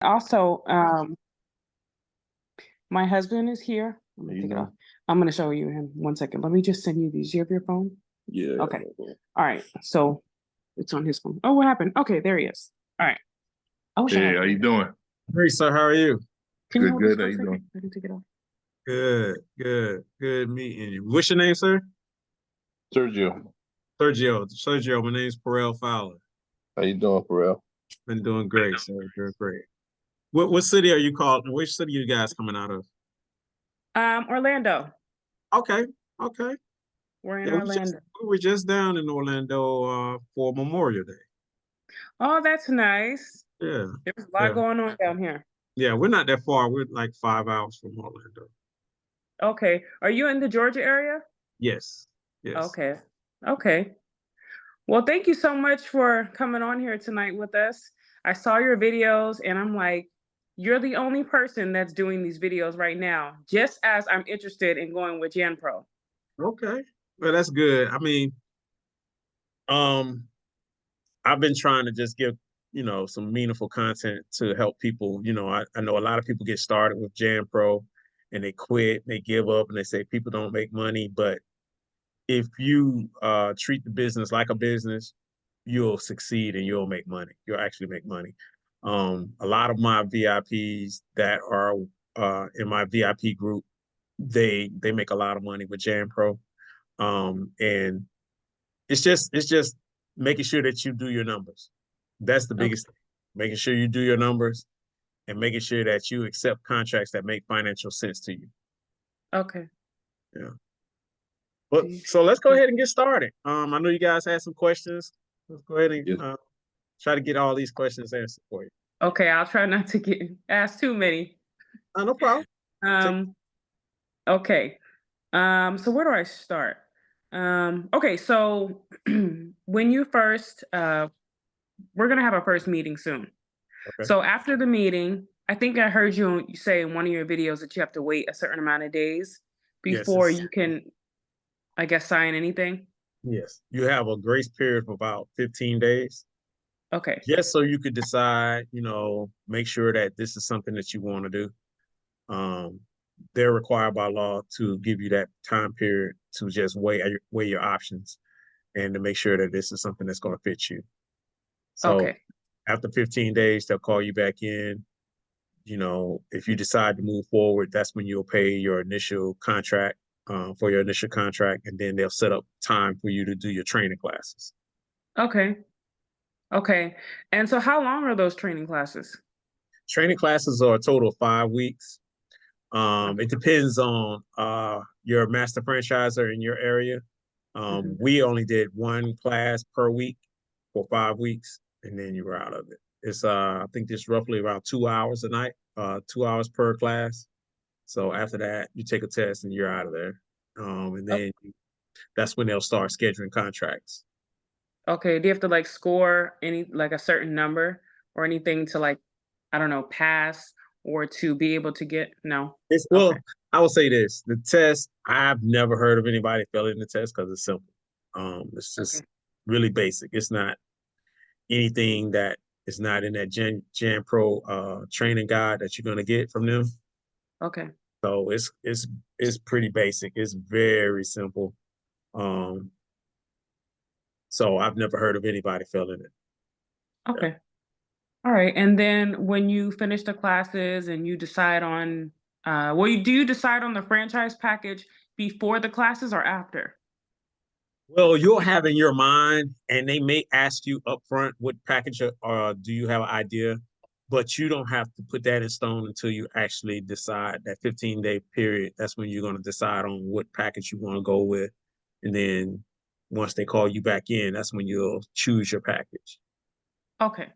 Also, my husband is here. Let me take it off. I'm going to show you him 1 second. Let me just send you these. You have your phone? Yeah. Okay. All right. So it's on his phone. Oh, what happened? Okay, there he is. All right. Oh, Hey, how you doing? Great, sir. How are you? Can you Good, hold good. this How for a you doing? second? I can take it off. Good meeting you. What's your name, sir? Sergio. Sergio, my name's Perel Fowler. How you doing, Pharrell? Been doing great, sir. Doing great. What city are you called? Which city are you guys coming out of? Orlando. Okay. We're in Yeah, Orlando. we were just down in Orlando for Memorial Day. Oh, that's nice. Yeah. There's a lot going on down here. Yeah, we're not that far. We're like 5 hours from Orlando. Okay. Are you in the Georgia area? Yes. Okay. Well, thank you so much for coming on here tonight with us. I saw your videos and I'm like, you're the only person that's doing these videos right now, just as I'm interested in going with JanPro. Okay. Well, that's good. I mean, I've been trying to just give, some meaningful content to help people. I know a lot of people get started with JanPro and they quit, they give up, and they say people don't make money. But if you treat the business like a business, you'll succeed and you'll make money. You'll actually make money. A lot of my VIPs that are in my VIP group, they make a lot of money with JanPro. And it's just making sure that you do your numbers. That's the biggest thing. Making sure you do your numbers and making sure that you accept contracts that make financial sense to you. Okay. Yeah. But so let's go ahead and get started. I know you guys had some questions. Let's go ahead and try to get all these questions answered for you. Okay, I'll try not to get asked too many. No problem. Okay. So where do I start? Okay, so when you first we're gonna have our first meeting soon. Okay. So after the meeting, I think I heard you say in one of your videos that you have to wait a certain amount of days before you can, I guess, sign anything. Yes. You have a grace period of about 15 days. Okay. Just so you could decide, make sure that this is something that you want to do. They're required by law to give you that time period to just weigh your options and to make sure that this is something that's going to fit you. So after 15 days, they'll call you back in. If you decide to move forward, that's when you'll pay your initial contract for your initial contract, and then they'll set up time for you to do your training classes. Okay. And so how long are those training classes? Training classes are a total of 5 weeks. It depends on your master franchisor in your area. We only did one class per week for 5 weeks, and then you were out of it. It's I think it's roughly around 2 hours a night, 2 hours per class. So after that, you take a test and you're out of there. And then that's when they'll start scheduling contracts. Okay. Do you have to score a certain number or anything to I don't know, pass or to be able to get? No. I will say this: the test. I've never heard of anybody failing the test because it's simple. It's just really basic. It's not anything that is not in that JanPro training guide that you're gonna get from them. Okay. So it's pretty basic. It's very simple. So I've never heard of anybody failing it. Okay. All right. And then when you finish the classes and you decide on, do you decide on the franchise package before the classes or after? Well, you'll have in your mind, and they may ask you upfront what package or do you have an idea, but you don't have to put that in stone until you actually decide that 15-day period. That's when you're going to decide on what package you want to go with. And then once they call you back in, that's when you'll choose your package. Okay.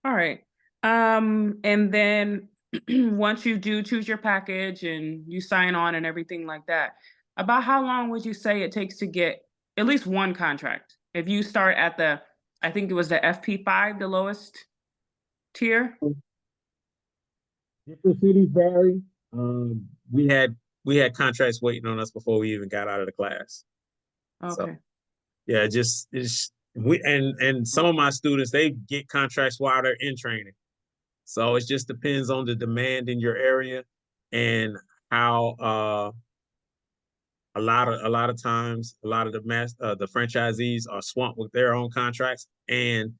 All right. And then once you do choose your package and you sign on and everything like that, about how long would you say it takes to get at least one contract? If you start at I think it was the FP5, the lowest tier. Different cities vary. We had contracts waiting on us before we even got out of the class. Okay. So, yeah, and some of my students, they get contracts while they're in training. So it just depends on the demand in your area and how a lot of times a lot of the franchisees are swamped with their own contracts and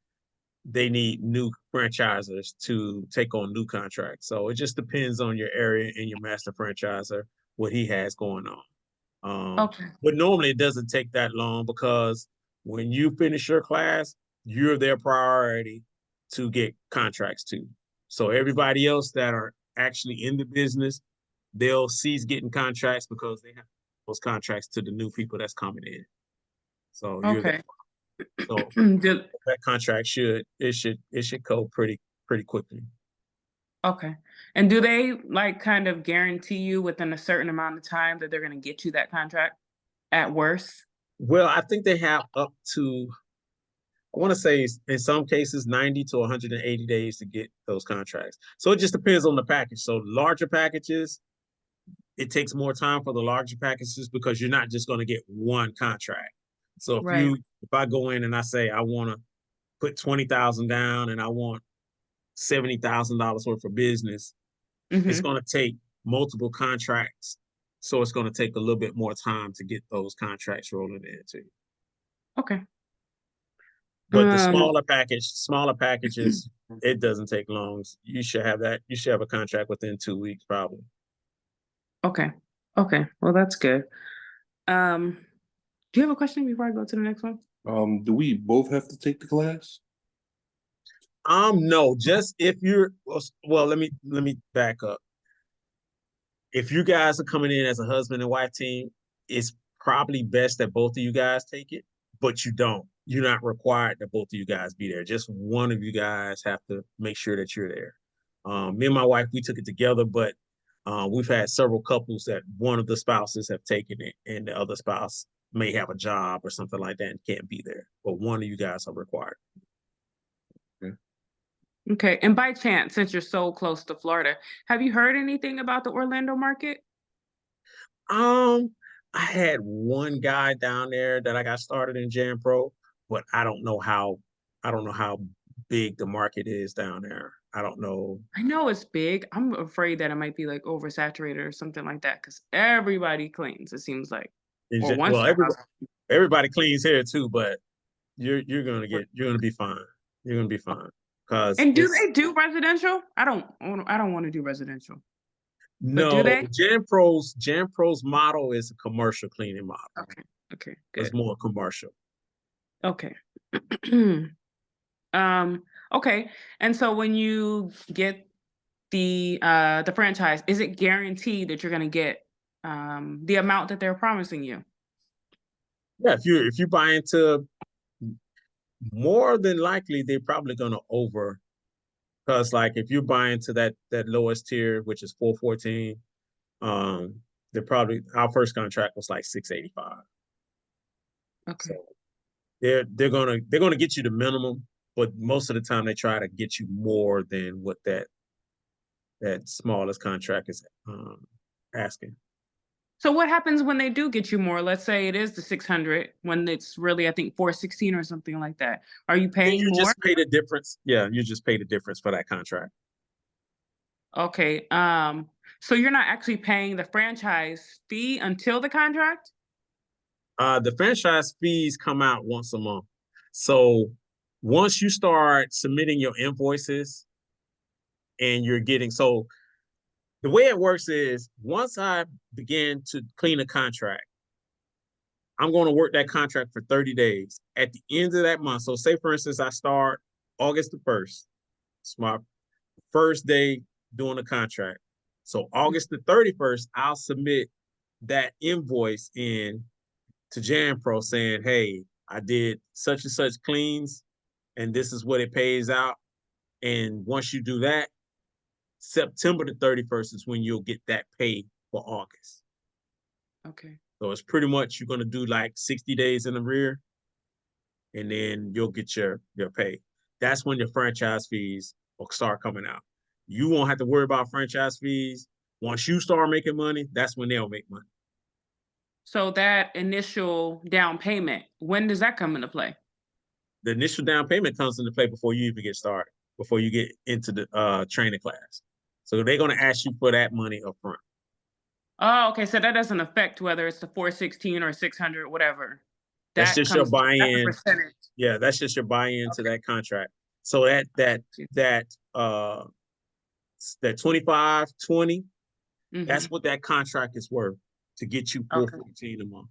they need new franchisers to take on new contracts. So it just depends on your area and your master franchisor, what he has going on. Okay. But normally it doesn't take that long because when you finish your class, you're their priority to get contracts to. So everybody else that are actually in the business, they'll cease getting contracts because they have those contracts to the new people that's coming in. So you're Okay. so Do- that contract should go pretty quickly. okay. And do they like kind of guarantee you within a certain amount of time that they're going to get you that contract at worst? Well, I think they have up to, I want to say in some cases 90 to 180 days to get those contracts. So it just depends on the package. So larger packages, it takes more time for the larger packages because you're not just going to get one contract. So Right. if I go in and I say I want to put 20,000 down and I want $70,000 worth of business, it's Mm-hmm. going to take multiple contracts. So it's going to take a little bit more time to get those contracts rolling into you. Okay. But the Um, smaller packages, it doesn't take long. You should have that. You should have a contract within 2 weeks, probably. okay. Okay. Well, that's good. Um, do you have a question before I go to the next one? Do we both have to take the class? No, just if you're well, let me back up. If you guys are coming in as a husband and wife team, it's probably best that both of you guys take it, but you don't. You're not required that both of you guys be there. Just one of you guys have to make sure that you're there. Me and my wife, we took it together, but we've had several couples that one of the spouses have taken it and the other spouse may have a job or something like that and can't be there. But one of you guys are required. Okay. And by chance, since you're so close to Florida, have you heard anything about the Orlando market? Um, I had one guy down there that I got started in Jam Pro, but I don't know how big the market is down there. I don't know. I know it's big. I'm afraid that it might be like oversaturated or something like that because everybody cleans, it seems like, or wants Well, their house. everybody cleans here too, but you're gonna be fine. You're gonna be fine because And do it's they do residential? I don't want to do residential. But do no they? Jam Pro's model is a commercial cleaning model. Okay. Okay. It's Good. more commercial. Okay. Okay. And so when you get the franchise, is it guaranteed that you're gonna get the amount that they're promising you? Yeah, if you buy into, more than likely they're probably gonna over. Because like if you buy into that lowest tier, which is 414, they're probably, our first contract was like 685. So Okay. they're gonna get you the minimum, but most of the time they try to get you more than what that smallest contract is asking. So what happens when they do get you more? Let's say it is the 600 when it's really, I think, 416 or something like that. Are you Then paying you more? just pay the difference. Yeah, you just pay the difference for that contract. Okay. So you're not actually paying the franchise fee until the contract? The franchise fees come out once a month. So once you start submitting your invoices and you're getting, so the way it works is once I begin to clean a contract, I'm going to work that contract for 30 days. At the end of that month, so say for instance, I start August the 1st. It's my first day doing the contract. So August the 31st, I'll submit that invoice in to Jam Pro saying, hey, I did such and such cleans, and this is what it pays out. And once you do that, September the 31st is when you'll get that pay for August. Okay. So it's pretty much you're gonna do like 60 days in the rear, and then you'll get your pay. That's when your franchise fees will start coming out. You won't have to worry about franchise fees. Once you start making money, that's when they'll make money. So that initial down payment, when does that come into play? The initial down payment comes into play before you even get started. before you get into the training class. So they're going to ask you for that money up front. Oh, okay. So that doesn't affect whether it's the 416 or 600, whatever. That's That just your comes, that's a buy-in. percentage. Yeah, that's just your buy-in to Okay. that contract. So that 25, 20, that's Mhm. what that contract is worth to get you Okay. 414 a month.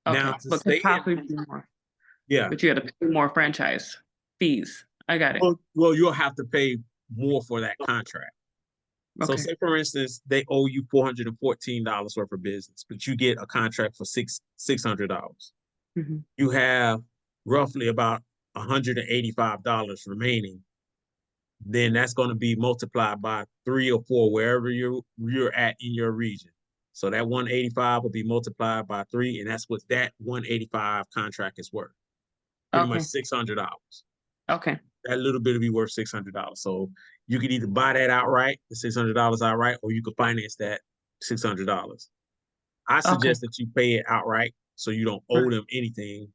Now Okay. to But could stay in, possibly be more. yeah. But you got to pay more franchise fees. I got it. Well, you'll have to pay more for that contract. So Okay. say for instance, they owe you $414 worth of business, but you get a contract for $600. Mhm. You have roughly about $185 remaining. Then that's going to be multiplied by 3 or 4 wherever you're at in your region. So that 185 will be multiplied by 3, and that's what that 185 contract is worth. Pretty much Okay. $600. Okay. That little bit will be worth $600. So you could either buy that outright, the $600 outright, or you could finance that $600. I Okay. suggest that you pay it outright so you don't owe them anything,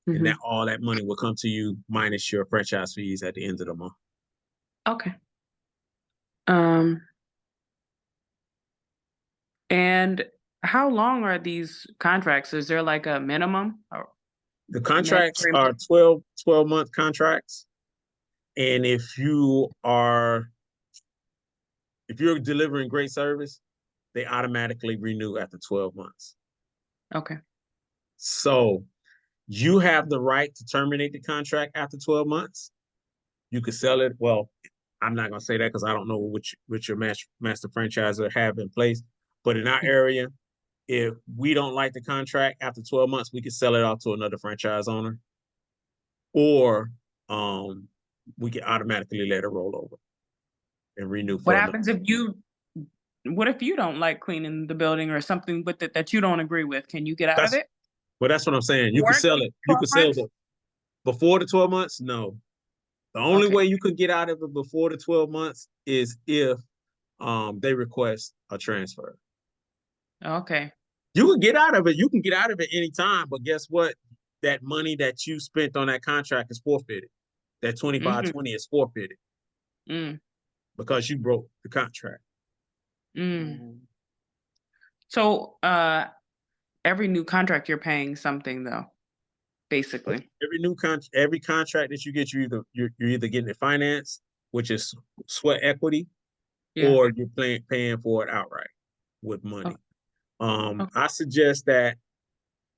and that Mhm. all that money will come to you minus your franchise fees at the end of the month. Okay. Um, and how long are these contracts? Is there like a minimum or The contracts mandatory are 12-month contracts. And if you're delivering great service, they automatically renew after 12 months. Okay. So you have the right to terminate the contract after 12 months. You could sell it. Well, I'm not going to say that because I don't know which your master franchisor have in place. But in our area, if we don't like the contract after 12 months, we can sell it off to another franchise owner, or we can automatically let it roll over and renew What for another. happens if you what if you don't like cleaning the building or something with it that you don't agree with? Can you get out of That's it? But that's what I'm saying. You can Or sell it. You 12 can sell months? it before the 12 months. No, the only Okay. way you could get out of it before the 12 months is if they request a transfer. Okay. You can get out of it. You can get out of it anytime, but guess what? That money that you spent on that contract is forfeited. That 25-20 is forfeited Mm. because you broke the contract. Mm. So, every new contract you're paying something though, basically. Every contract that you get, you're either getting it financed, which is sweat equity, Yeah. or you're paying for it outright with money. Okay. I suggest that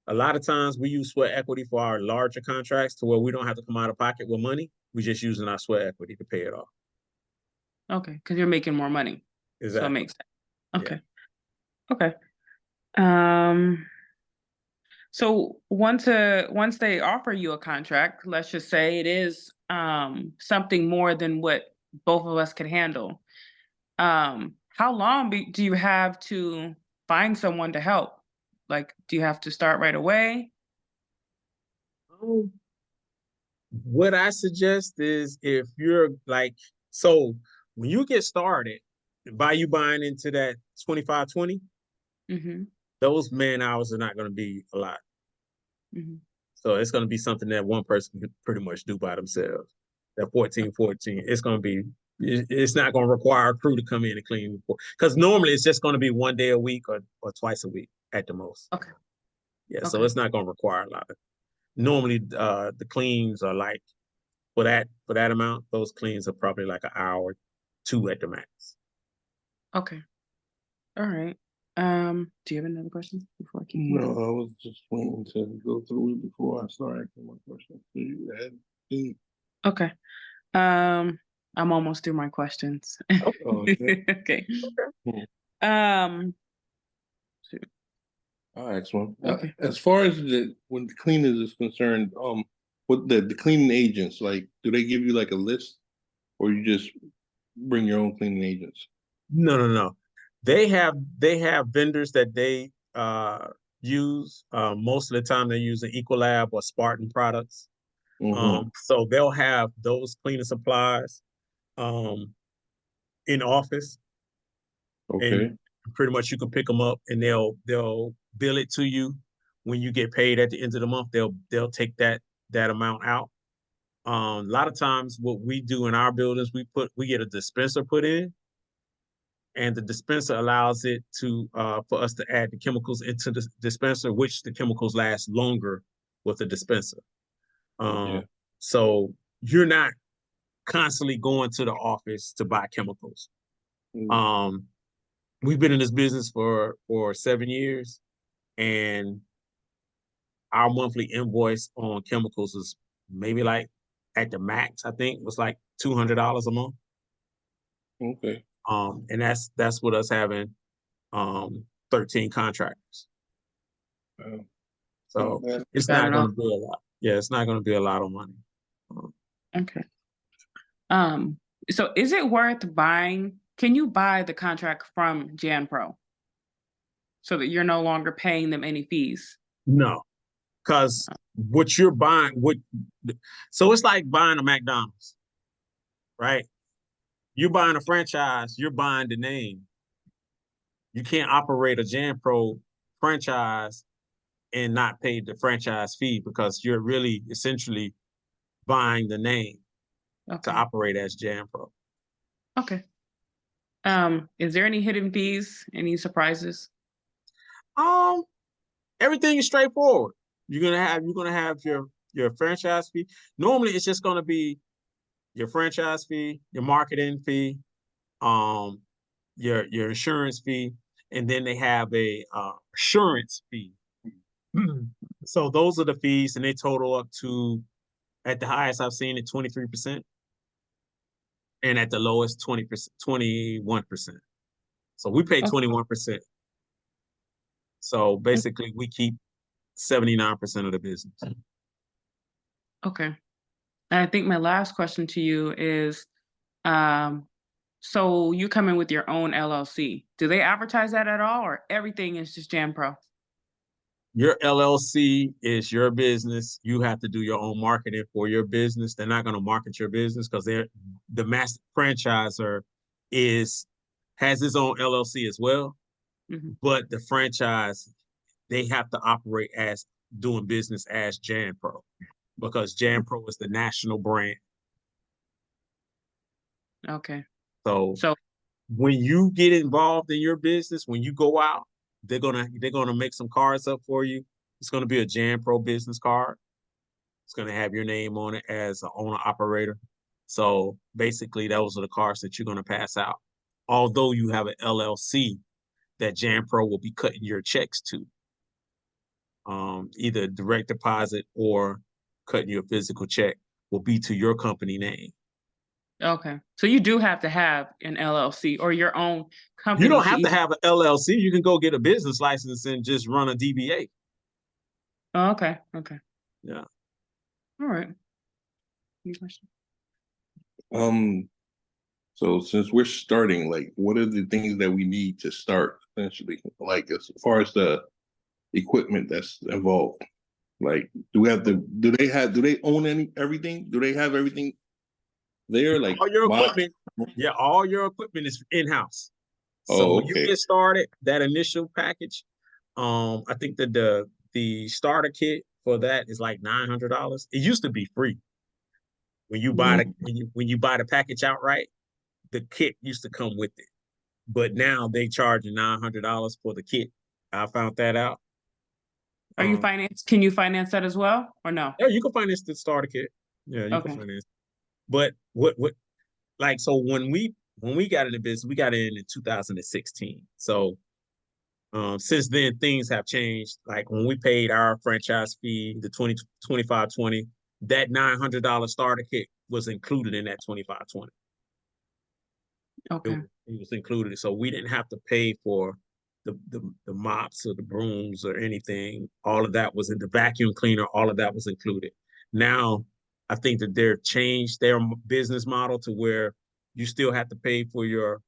a lot of times we use sweat equity for our larger contracts to where we don't have to come out of pocket with money. We're just using our sweat equity to pay it off. Okay, because you're making more money. So it Exactly. makes sense. Yeah. Okay. Okay. Um, so once they offer you a contract, let's just say it is something more than what both of us could handle. How long do you have to find someone to help? Like, do you have to start right away? Um, what I suggest is if you're so when you get started, by you buying into that 25-20, Mm-hmm. those man hours are not going to be a lot. Mm-hmm. So it's going to be something that one person can pretty much do by themselves. That 14-14, it's not going to require a crew to come in and clean. Because normally it's just going to be one day a week or twice a week at the most. Okay. Yeah, so Okay. it's not going to require a lot. Normally the cleans are like, for that amount, those cleans are probably like an hour, 2 at the max. Okay. All right. Do you have another question before I keep No, going? I was just waiting to go through it before I start asking my questions. So you had Okay. I'm almost through my questions. oh, okay. Okay. Hmm. Um, I'll ask one. okay. As far as when the cleaners is concerned, what the cleaning agents, like, do they give you like a list, or you just bring your own cleaning agents? No. They have vendors that they use. Most of the time they're using Ecolab or Spartan products. Mm-hmm. So they'll have those cleaning supplies in office, and Okay. pretty much you can pick them up and they'll bill it to you when you get paid at the end of the month. They'll take that amount out. A lot of times what we do in our buildings, we get a dispenser put in, and the dispenser allows it to for us to add the chemicals into the dispenser, which the chemicals last longer with the dispenser. Yeah. So you're not constantly going to the office to buy chemicals. Mm. We've been in this business for 7 years, and our monthly invoice on chemicals is maybe like at the max, I think was like $200 a month. Okay. And that's with us having 13 contractors. So Not bad. it's Got not it going all. to be a lot. Yeah, it's not going to be a lot of money. Okay. So is it worth buying? Can you buy the contract from JanPro so that you're no longer paying them any fees? No, because what you're buying, so it's like buying a McDonald's, right? You're buying a franchise, you're buying the name. You can't operate a JanPro franchise and not pay the franchise fee, because you're really essentially buying the name to Okay. operate as JanPro. Okay. Is there any hidden fees? Any surprises? Everything is straightforward. You're gonna have your franchise fee. Normally, it's just gonna be your franchise fee, your marketing fee, um, your insurance fee, and then they have a assurance fee. So those are the fees, and they total up to, at the highest I've seen it, 23%, and at the lowest 20%, 21%. So we pay Okay. 21%. So basically, we keep 79% of the business. Okay. And I think my last question to you is, um, so you come in with your own LLC. Do they advertise that at all, or everything is just JanPro? Your LLC is your business. You have to do your own marketing for your business. They're not going to market your business because the master franchisor has his own LLC as well. Mm-hmm. But the franchise, they have to operate as doing business as JanPro, because JanPro is the national brand. Okay. So So when you get involved in your business, when you go out, they're gonna make some cards up for you. It's gonna be a JanPro business card. It's gonna have your name on it as an owner operator. So basically, those are the cards that you're gonna pass out. Although you have an LLC that JanPro will be cutting your checks to, either direct deposit or cutting your physical check will be to your company name. okay. So you do have to have an LLC or your own You company don't to have to even. have an LLC. You can go get a business license and just run a DBA. Oh, okay. Okay. Yeah. All right. Any questions? So since we're starting, like, what are the things that we need to start essentially? Like, as far as the equipment that's involved, like, do they own everything? Do they have everything there? Like, All your box? equipment, yeah, all your equipment is in-house. So Oh, when you okay. get started, that initial package, I think that the starter kit for that is like $900. It used to be free. When you buy Mm. when you buy the package outright, the kit used to come with it. But now they charge $900 for the kit. I found that out. Are you finance? Can you finance that as well, or no? Yeah, you can finance the starter kit. Yeah, you can Okay. finance. But what like, so when we got into business, we got in 2016. So since then things have changed. Like when we paid our franchise fee, the 2520, that $900 starter kit was included in that 2520. Okay. It was included. So we didn't have to pay for the mops or the brooms or anything. All of that was in the vacuum cleaner, all of that was included. Now I think that they've changed their business model to where you still have to pay for your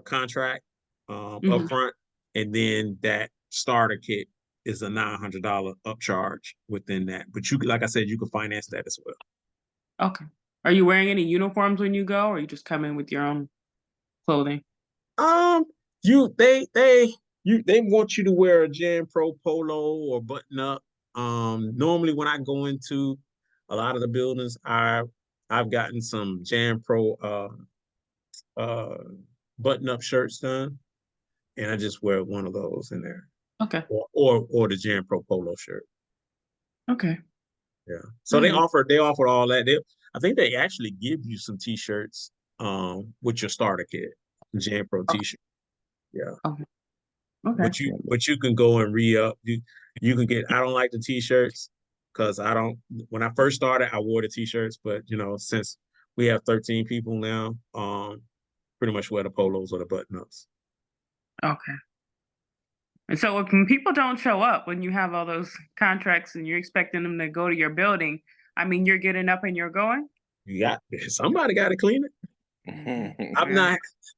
contract Mhm. upfront, and then that starter kit is a $900 upcharge within that. But you, like I said, you can finance that as well. Okay. Are you wearing any uniforms when you go, or you just come in with your own clothing? Um, they want you to wear a JanPro polo or button up. Normally when I go into a lot of the buildings, I've gotten some Jan Pro button-up shirts done, and I just wear one of those in there, Okay. or the Jan Pro polo shirt. Okay. Yeah. So All right. they offered all that. I think they actually give you some t-shirts with your starter kit, Jan Pro Okay. t-shirt. Yeah. Okay. Okay. But you can go and re-up. You can get, I don't like the t-shirts because when I first started, I wore the t-shirts, but since we have 13 people now, pretty much wear the polos or the button-ups. Okay. And so when people don't show up when you have all those contracts and you're expecting them to go to your building, I mean, you're getting up and you're going? Somebody got to clean it. Yeah.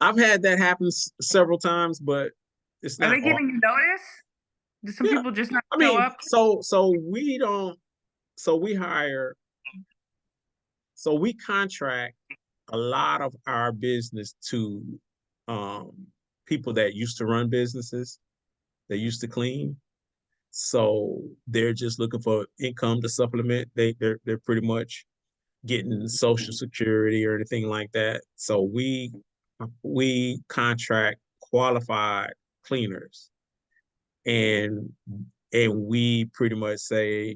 I've had that happen several times, but it's Are not they all. giving you notice? Do some Yeah. people just not I show mean, up? so we contract a lot of our business to people that used to run businesses, that used to clean. So they're just looking for income to supplement. They're pretty much getting Social Security or anything like that. So we contract qualified cleaners, and we pretty much say,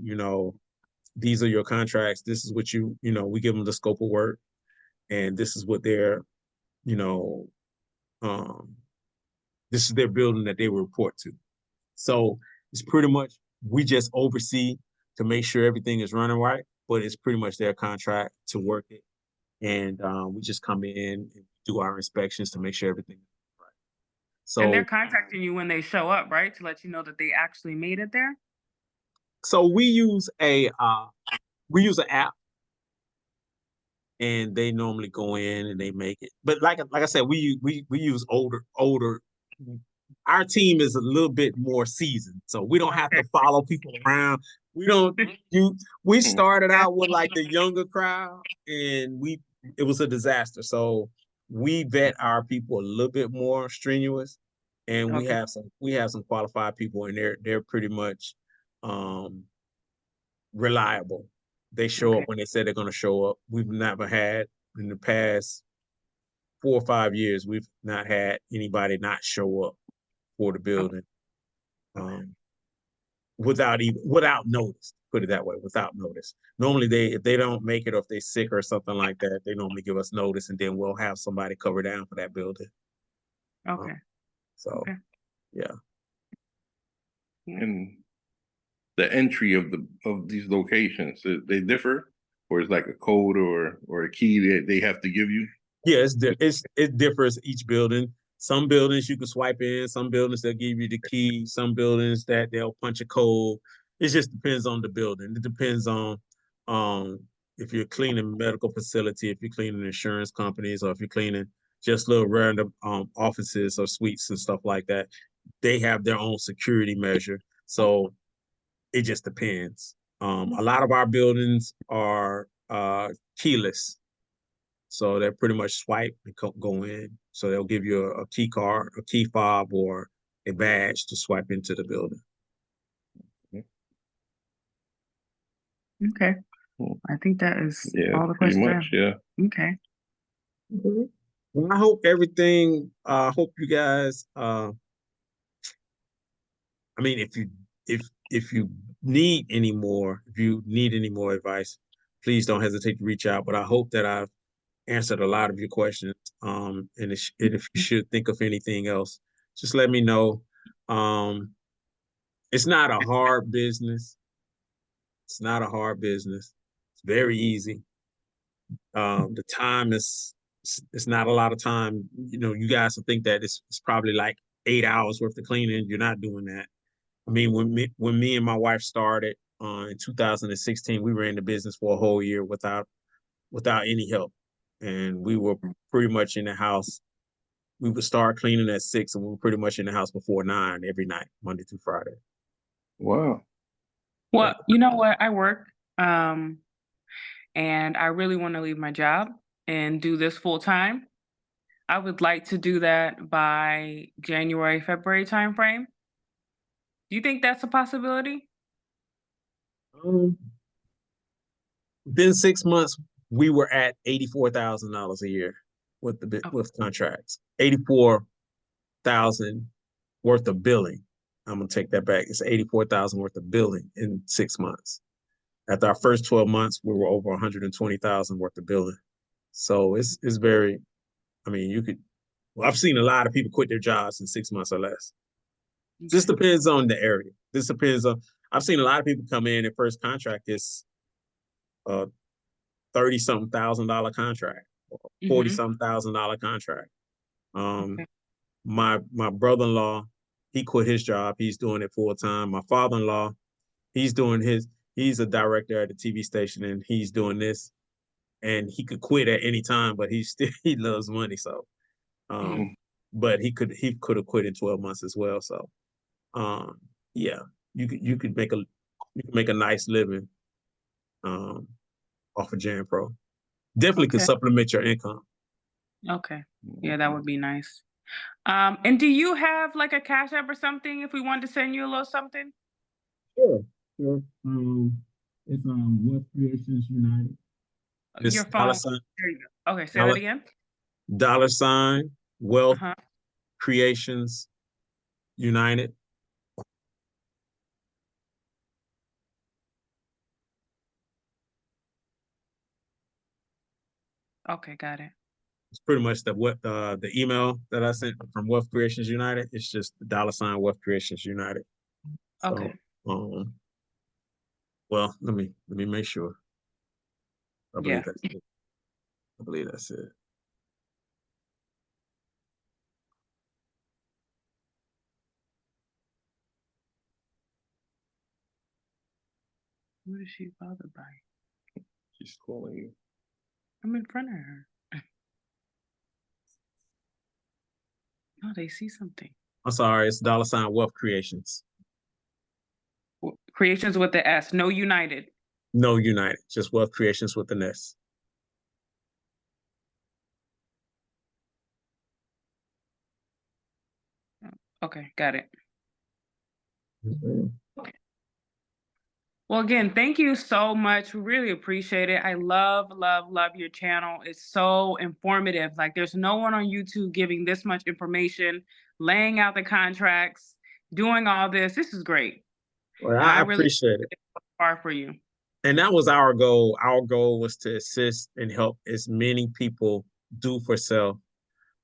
these are your contracts. This is what we give them the scope of work, and this is what you know, um, this is their building that they report to. So it's pretty much, we just oversee to make sure everything is running right, but it's pretty much their contract to work it. And we just come in and do our inspections to make sure everything is right. And they're So, contacting you when they show up, right? To let you know that they actually made it there? so we use an app, and they normally go in and they make it. But like I said, we use older. Our team is a little bit more seasoned, so we don't have to follow people around. We don't do. We started out with like the younger crowd, and it was a disaster. So we vet our people a little bit more strenuous, and Okay. we have some qualified people, and they're pretty much reliable. They show up Okay. when they say they're going to show up. We've never had, in the past 4 or 5 years, we've not had anybody not show up for the Okay. building without notice. Put it that way, without notice. Normally, if they don't make it, or if they're sick or something like that, they normally give us notice, and then we'll have somebody cover down for that building. Okay. So Okay. yeah. And the entry of these locations, they differ, or is like a code or a key that they have to give you? Yeah, it differs each building. Some buildings you can swipe in, some buildings they'll give you the key, some buildings that they'll punch a code. It just depends on the building. It depends on if you're cleaning a medical facility, if you're cleaning insurance companies, or if you're cleaning just little random offices or suites and stuff like that. They have their own security measure. So it just depends. A lot of our buildings are keyless. So they pretty much swipe and go in. So they'll give you a key card, a key fob, or a badge to swipe into the building. Okay. I think that is Yeah, all the pretty questions I much. Yeah. have. Okay. Well, I hope everything. I hope you guys. I mean, if you need any more, if you need any more advice, please don't hesitate to reach out. But I hope that I've answered a lot of your questions. And if you should think of anything else, just let me know. It's not a hard business. It's not a hard business. It's very easy. The time it's not a lot of time. You guys will think that it's probably like 8 hours worth of cleaning. You're not doing that. I mean, when me and my wife started in 2016, we ran the business for a whole year without any help, and we were pretty much in the house. We would start cleaning at 6, and we were pretty much in the house before 9 every night, Monday through Friday. Wow. Well, you know what? I work, and I really want to leave my job and do this full time. I would like to do that by January, February timeframe. Do you think that's a possibility? Um, within 6 months, we were at $84,000 a year with Okay. with contracts. 84,000 worth of billing. I'm gonna take that back. It's 84,000 worth of billing in 6 months. After our first 12 months, we were over 120,000 worth of billing. So it's very. I mean, you could. Well, I've seen a lot of people quit their jobs in 6 months or less. This Okay. depends on the area. This depends on. I've seen a lot of people come in. Their first contract is 30-something $1,000 contract, or Mhm. 40-something $1,000 contract. Okay. My brother-in-law, he quit his job. He's doing it full time. My father-in-law, he's doing his. He's a director at a TV station, and he's doing this. And he could quit at any time, but he still he loves money. So, Mhm. but he could have quit in 12 months as well. So, um, yeah, you could make a nice living um, off of Jan Pro. Definitely could Okay. supplement your income. Okay. Yeah, that would be nice. And do you have like a Cash App or something if we wanted to send you a little something? Sure, sure. It's Wealth Creations United. It's Your phone. There you go. Okay, say that dollar again. $, Wealth Uh-huh. Creations United. Okay, got it. It's pretty much the email that I sent from Wealth Creations United. It's just $ Wealth Creations United. Okay. So, well, let me make sure. I Yeah. believe that's it. I believe that's it. What is she bothered by? She's calling you. I'm in front of her. No, they see something. I'm sorry, it's $ Wealth Creations. Creations with the S, no United. No United, just Wealth Creations with an S. Okay, got it. Mhm. Well, again, thank you so much. We really appreciate it. I love, love, love your channel. It's so informative. Like, there's no one on YouTube giving this much information, laying out the contracts, doing all this. This is great. Well, And I I really appreciate it. far for you. And that was our goal. Our goal was to assist and help as many people do for self.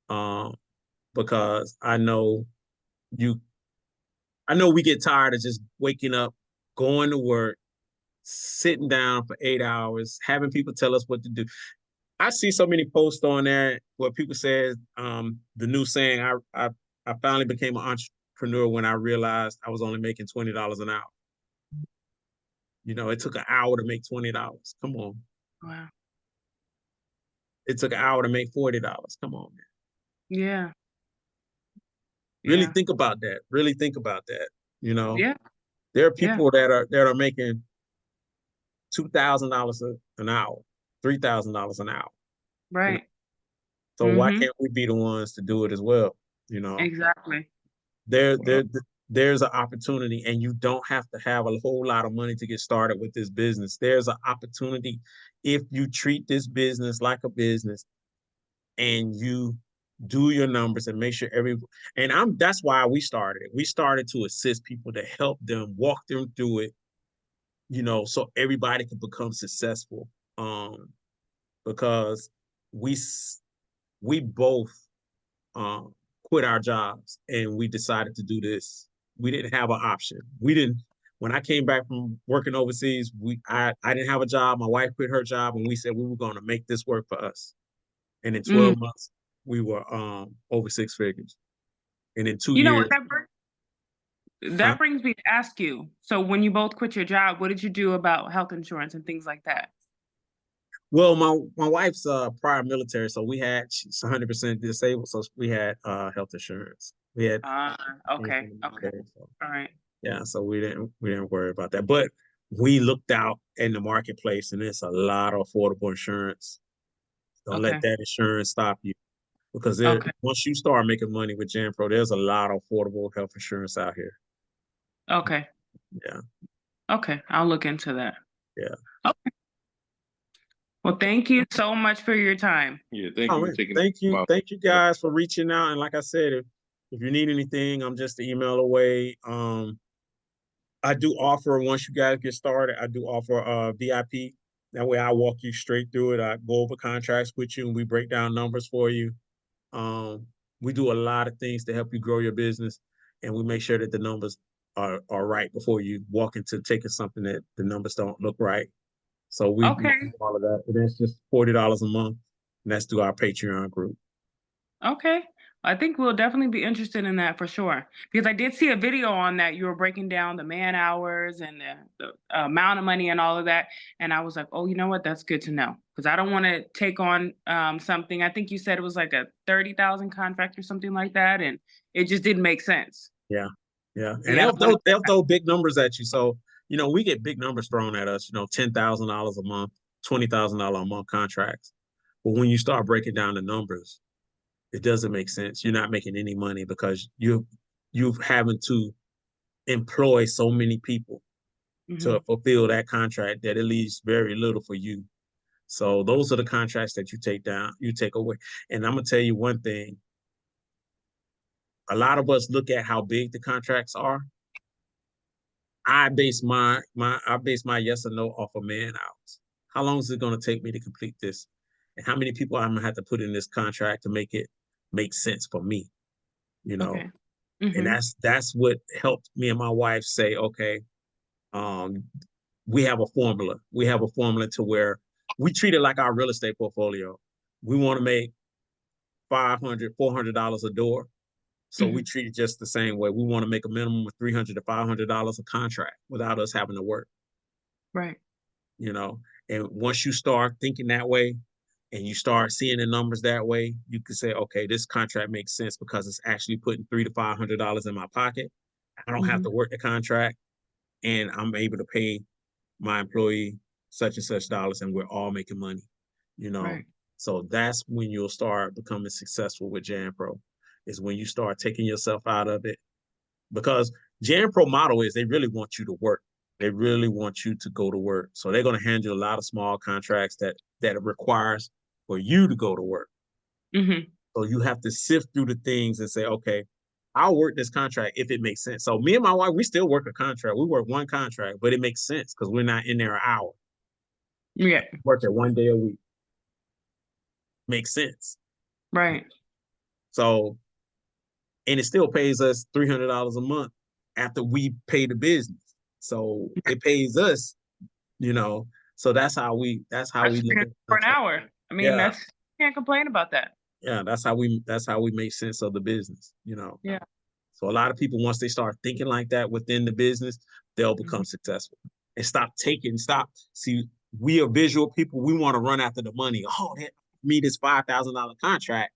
Um, because you I know we get tired of just waking up, going to work, sitting down for 8 hours, having people tell us what to do. I see so many posts on there where people say the new saying, I finally became an entrepreneur when I realized I was only making $20 an hour. You know, it took an hour to make $20. Come on. Wow. It took an hour to make $40. Come on, man. Yeah. Really Yeah. think about that. Really think about that. You know, Yeah. there are Yeah. people that are making $2,000 an hour, $3,000 an hour. You know, Right. so why Mm-hmm. can't we be the ones to do it as well? You know, Exactly. there Wow. there there's an opportunity, and you don't have to have a whole lot of money to get started with this business. There's an opportunity if you treat this business like a business and you do your numbers and make sure that's why we started it. We started to assist people, to help them, walk them through it, you know, so everybody can become successful. Because we we both um, quit our jobs and we decided to do this. We didn't have an option. We didn't. When I came back from working overseas, I didn't have a job. My wife quit her job, and we said we were going to make this work for us. And in Mm. 12 months, we were over 6 figures. And in two You know what years, that brings me to ask you. So when you both quit your job, what did you do about health insurance and things like that? well, my wife's prior military, so she's 100% disabled, so we had health insurance. We had came Okay. from the Okay. military, so. All right. Yeah, so we didn't worry about that. But we looked out in the marketplace, and there's a lot of affordable insurance. Don't let Okay. that insurance stop you, because Okay. once you start making money with JanPro, there's a lot of affordable health insurance out here. Okay. Yeah, Okay. I'll look into that. yeah. Okay. Well, thank you so much for your time. Yeah, thank All you for right. taking Thank you. about. Thank you guys for reaching out. And like I said, if you need anything, I'm just an email away. I do offer, once you guys get started, I do offer VIP. That way I walk you straight through it. I go over contracts with you and we break down numbers for you. We do a lot of things to help you grow your business, and we make sure that the numbers are right before you walk into taking something that the numbers don't look right. So we do Okay. all of that. And that's just $40 a month. And that's through our Patreon group. Okay. I think we'll definitely be interested in that for sure. Because I did see a video on that. You were breaking down the man hours and the amount of money and all of that. And I was like, oh, you know what? That's good to know. Because I don't want to take on something. I think you said it was like a 30,000 contract or something like that. And it just didn't make sense. Yeah. Yeah. And Yeah. they'll throw big numbers at you. So, we get big numbers thrown at us, $10,000 a month, $20,000 a month contracts. But when you start breaking down the numbers, it doesn't make sense. You're not making any money because you're having to employ so many people to fulfill that contract that it leaves very little for you. So those are the contracts that you take away. And I'm gonna tell you one thing. A lot of us look at how big the contracts are. I base my yes or no off of man hours. How long is it gonna take me to complete this? And how many people I'm gonna have to put in this contract to make it make sense for me? Okay. And that's what helped me and my wife say, okay, we have a formula. We have a formula to where we treat it like our real estate portfolio. We want to make $500, $400 a door. So we treat it just the same way. We want to make a minimum of $300 to $500 a contract without us having to work. Right. And once you start thinking that way and you start seeing the numbers that way, you can say, okay, this contract makes sense because it's actually putting $300 to $500 in my pocket. I don't have to work the contract, and I'm able to pay my employee such and such dollars, and we're all making money. Right. So that's when you'll start becoming successful with JanPro, is when you start taking yourself out of it. Because JanPro model is they really want you to work. They really want you to go to work. So they're going to hand you a lot of small contracts that it requires for you to go to work. So you have to sift through the things and say, okay, I'll work this contract if it makes sense. So me and my wife, we still work a contract. We work one contract, but it makes sense because we're not in there an hour. Yeah. Work it 1 day a week. Makes sense. Right. So, and it still pays us $300 a month after we pay the business. So it pays us, So that's how we look at it for an hour. I mean, can't complain about that. Yeah, that's how we make sense of the business, Yeah. So a lot of people, once they start thinking like that within the business, they'll become successful and see, we are visual people. We want to run after the money. Oh, that me this $5,000 contract,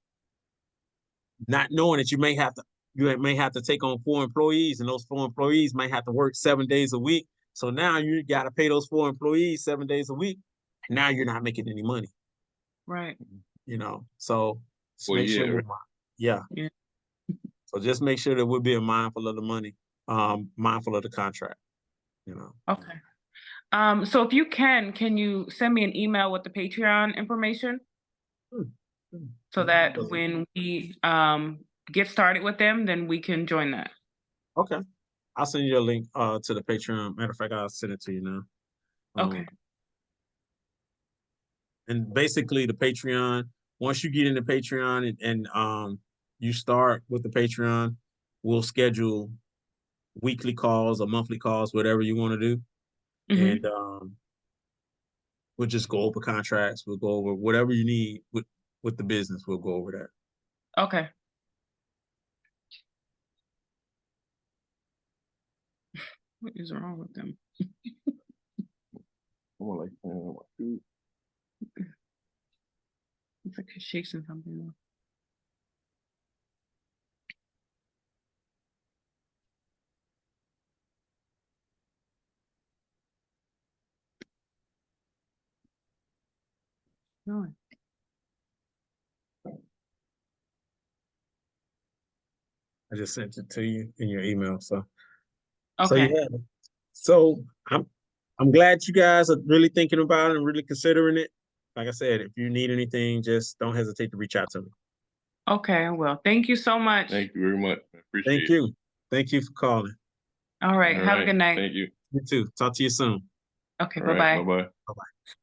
not knowing that you may have to take on 4 employees, and those 4 employees might have to work 7 days a week. So now you got to pay those 4 employees 7 days a week, and now you're not making any money. Right. So make sure yeah. So just make sure that we're being mindful of the money, mindful of the contract, Okay. So if you can you send me an email with the Patreon information so that when we get started with them, then we can join that. Okay. I'll send you a link to the Patreon. Matter of fact, I'll send it to you now. Okay. And basically the Patreon, once you get into Patreon and you start with the Patreon, we'll schedule weekly calls or monthly calls, whatever you want to do. And we'll just go over contracts. We'll go over whatever you need with the business. We'll go over that. Okay. What is wrong with them? It's like he's shaking something. No. I just sent it to you in your email. So, Okay. yeah. So I'm glad you guys are really thinking about it and really considering it. like I said, if you need anything, just don't hesitate to reach out to me. Okay, well, thank you so much. Thank you very much. I appreciate Thank it. you. Thank you for calling. All right, All have a right. good night. Thank you. You too. Talk to you soon. Okay, All right. bye-bye. Bye-bye. Bye-bye.